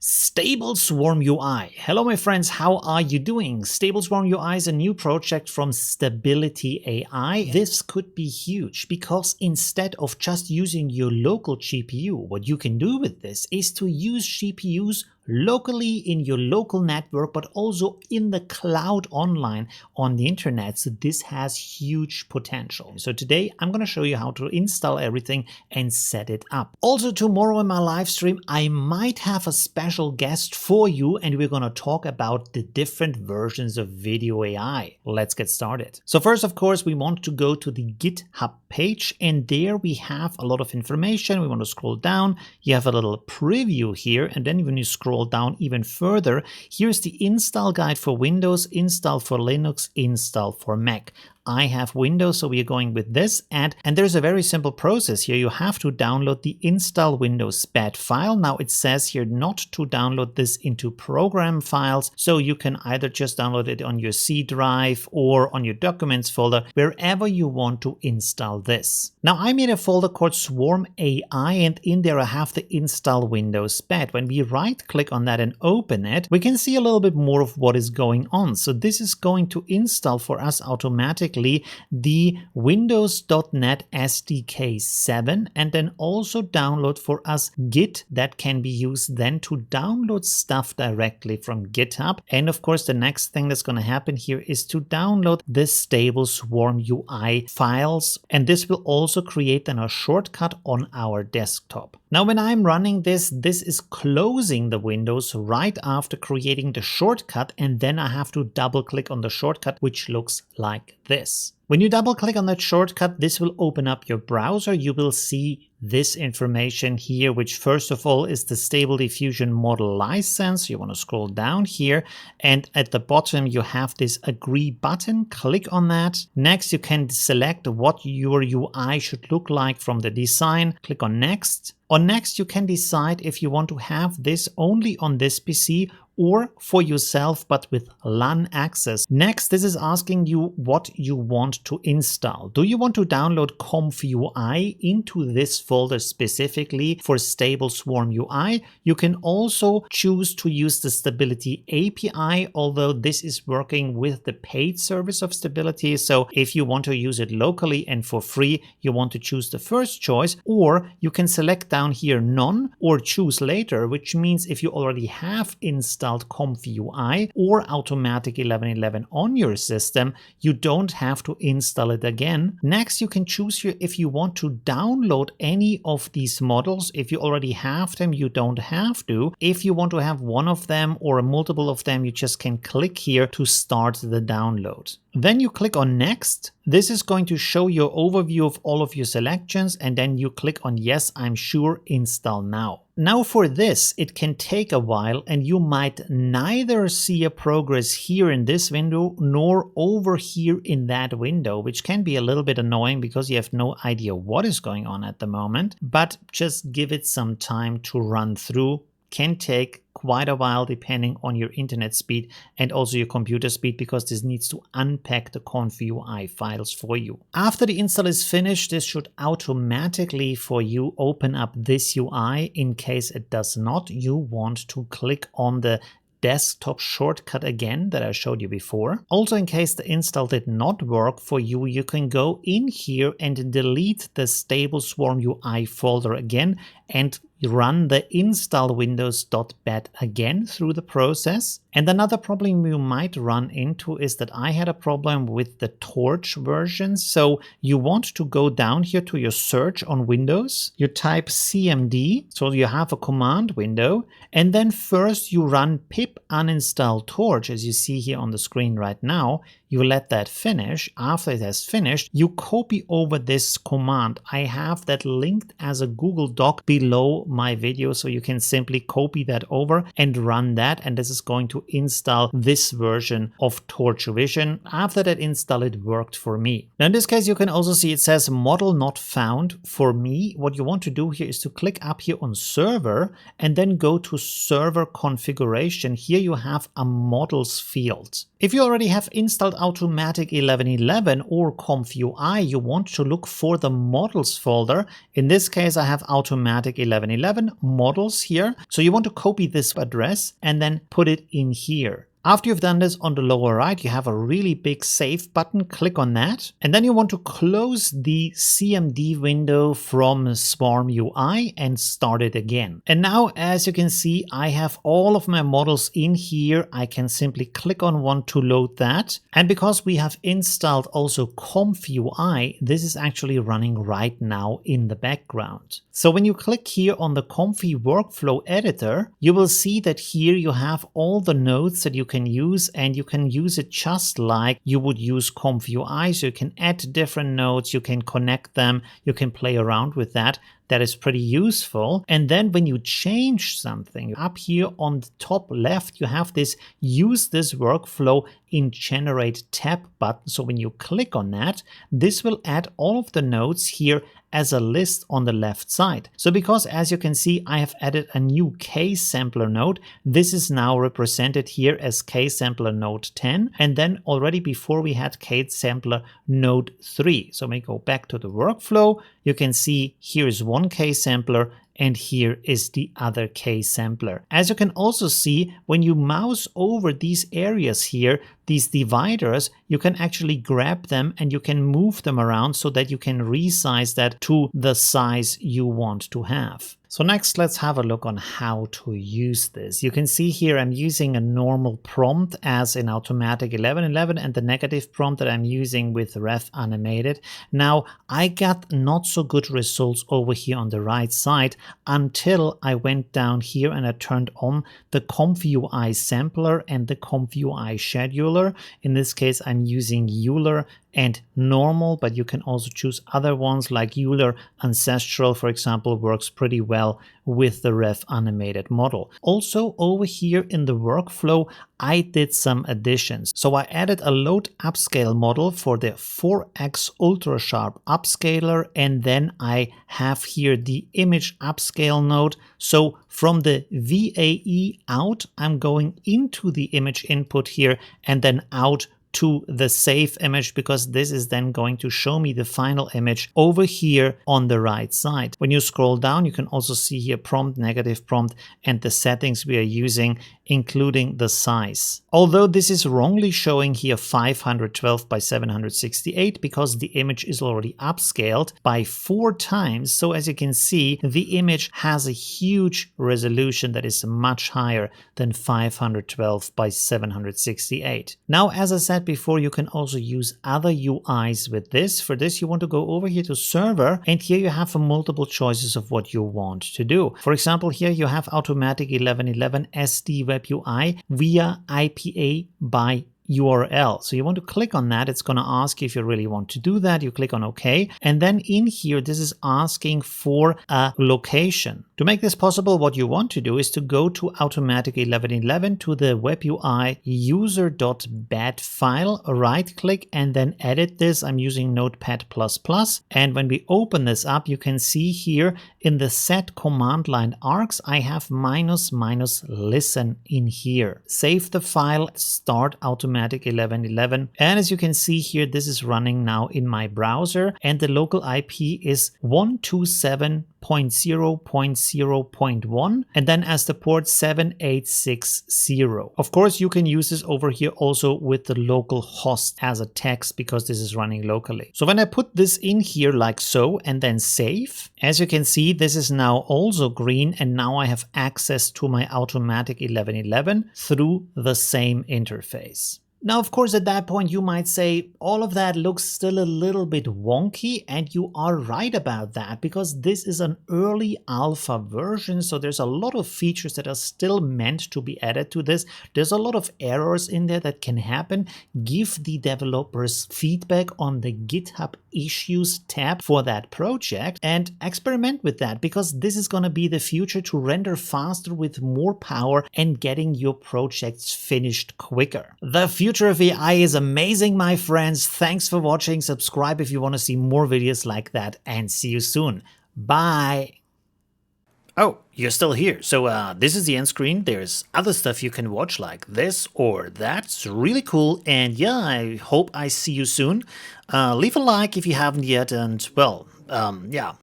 Stable Swarm UI. Hello my friends, how are you doing? Stable Swarm UI is a new project from Stability AI. This could be huge because instead of just using your local GPU, what you can do with this is to use GPUs locally in your local network, but also in the cloud online on the internet. So this has huge potential. So today I'm going to show you how to install everything and set it up. Also tomorrow in my live stream, I might have a special guest for you and we're going to talk about the different versions of Video AI. Let's get started. So first, of course, we want to go to the GitHub page and there we have a lot of information. We want to scroll down. You have a little preview here, and then when you scroll down even further, here's the install guide for Windows, install for Linux, install for Mac. I have Windows, so we are going with this, and there's a very simple process here. You have to download the install Windows SPAT file. Now it says here not to download this into program files, so you can either just download it on your C drive or on your documents folder, wherever you want to install this. Now I made a folder called Swarm AI, and in there I have the install Windows SPAT. When we right click on that and open it, we can see a little bit more of what is going on. So this is going to install for us automatically the Windows.NET SDK 7, and then also download for us Git that can be used then to download stuff directly from GitHub. And of course, the next thing that's going to happen here is to download the stable Swarm UI files, and this will also create then a shortcut on our desktop. Now, when I'm running this is closing the Windows right after creating the shortcut, and then I have to double click on the shortcut, which looks like this. When you double click on that shortcut, this will open up your browser. You will see this information here, which first of all is the Stable Diffusion model license. You want to scroll down here, and at the bottom you have this agree button. Click on that. Next, you can select what your UI should look like from the design. Click on next. On next, you can decide if you want to have this only on this PC or for yourself, but with LAN access. Next, this is asking you what you want to install. Do you want to download ComfyUI into this folder specifically for Stable Swarm UI? You can also choose to use the Stability API, although this is working with the paid service of Stability. So if you want to use it locally and for free, you want to choose the first choice, or you can select down here none or choose later, which means if you already have installed ComfyUI or Automatic 11.11 on your system, you don't have to install it again. Next, you can choose here if you want to download any of these models. If you already have them, you don't have to. If you want to have one of them or multiple of them, you just can click here to start the download. Then you click on next. This is going to show your overview of all of your selections, and then you click on yes, I'm sure, install now. Now for this, it can take a while and you might neither see a progress here in this window nor over here in that window, which can be a little bit annoying because you have no idea what is going on at the moment, but just give it some time to run through. Can take quite a while depending on your internet speed and also your computer speed, because this needs to unpack the ComfyUI files for you. After the install is finished, this should automatically for you open up this UI. In case it does not, you want to click on the desktop shortcut again that I showed you before. Also, in case the install did not work for you, you can go in here and delete the Stable Swarm UI folder again and run the install windows.bat again through the process. And another problem you might run into is that I had a problem with the Torch version. So you want to go down here to your search on Windows, you type cmd, so you have a command window, and then first you run pip uninstall torch, as you see here on the screen right now. You let that finish. After it has finished, you copy over this command. I have that linked as a Google Doc below my video, so you can simply copy that over and run that, and this is going to install this version of Torch Vision. After that install, it worked for me. Now in this case, you can also see it says model not found. For me, what you want to do here is to click up here on server and then go to server configuration. Here you have a models field. If you already have installed Automatic 1111 or ComfyUI, you want to look for the models folder. In this case, I have Automatic 1111 models here. So you want to copy this address and then put it in here. After you've done this, on the lower right, you have a really big save button. Click on that. And then you want to close the CMD window from Swarm UI and start it again. And now, as you can see, I have all of my models in here. I can simply click on one to load that. And because we have installed also ComfyUI, this is actually running right now in the background. So when you click here on the Comfy workflow editor, you will see that here you have all the nodes that you can use, and you can use it just like you would use ComfyUI. So you can add different nodes, you can connect them, you can play around with that. That is pretty useful. And then when you change something, up here on the top left, you have this use this workflow in generate tab button. So when you click on that, this will add all of the nodes here as a list on the left side. So because, as you can see, I have added a new case sampler node, this is now represented here as case sampler node 10. And then already before we had case sampler node 3. So when we go back to the workflow, you can see here is one case sampler and here is the other case sampler. As you can also see, when you mouse over these areas here, these dividers, you can actually grab them and you can move them around so that you can resize that to the size you want to have. So next, let's have a look on how to use this. You can see here I'm using a normal prompt as in Automatic 1111 and the negative prompt that I'm using with Ref Animated. Now, I got not so good results over here on the right side until I went down here and I turned on the ComfyUI sampler and the ComfyUI scheduler. In this case, I'm using Euler and normal, but you can also choose other ones like Euler Ancestral, for example, works pretty well with the Ref Animated model. Also over here in the workflow, I did some additions. So I added a load upscale model for the 4x ultra sharp upscaler, and then I have here the image upscale node. So from the VAE out, I'm going into the image input here and then out to the save image, because this is then going to show me the final image over here on the right side. When you scroll down, you can also see here prompt, negative prompt, and the settings we are using, including the size. Although this is wrongly showing here 512 by 768 because the image is already upscaled by 4 times. So as you can see, the image has a huge resolution that is much higher than 512 by 768. Now, as I said before, you can also use other UIs with this. For this, you want to go over here to server, and here you have multiple choices of what you want to do. For example, here you have Automatic 1111 SD Web UI via IPA by URL. So you want to click on that. It's going to ask you if you really want to do that. You click on OK. And then in here, this is asking for a location. To make this possible, what you want to do is to go to Automatic 1111 to the Web UI user.bat file, right click and then edit this. I'm using Notepad++. And when we open this up, you can see here in the set command line args, I have --listen in here. Save the file, start Automatic 1111. And as you can see here, this is running now in my browser, and the local IP is 127.0.0.1, and then as the port 7860. Of course, you can use this over here also with the local host as a text because this is running locally. So when I put this in here like so and then save, as you can see, this is now also green, and now I have access to my Automatic 1111 through the same interface. Now, of course, at that point, you might say all of that looks still a little bit wonky, and you are right about that because this is an early alpha version. So there's a lot of features that are still meant to be added to this. There's a lot of errors in there that can happen. Give the developers feedback on the GitHub issues tab for that project and experiment with that, because this is going to be the future to render faster with more power and getting your projects finished quicker. The future of AI is amazing, my friends. Thanks for watching. Subscribe if you want to see more videos like that, and see you soon. Bye. Oh, you're still here. So this is the end screen. There's other stuff you can watch like this or that. It's really cool. And yeah, I hope I see you soon. Leave a like if you haven't yet. And well, yeah,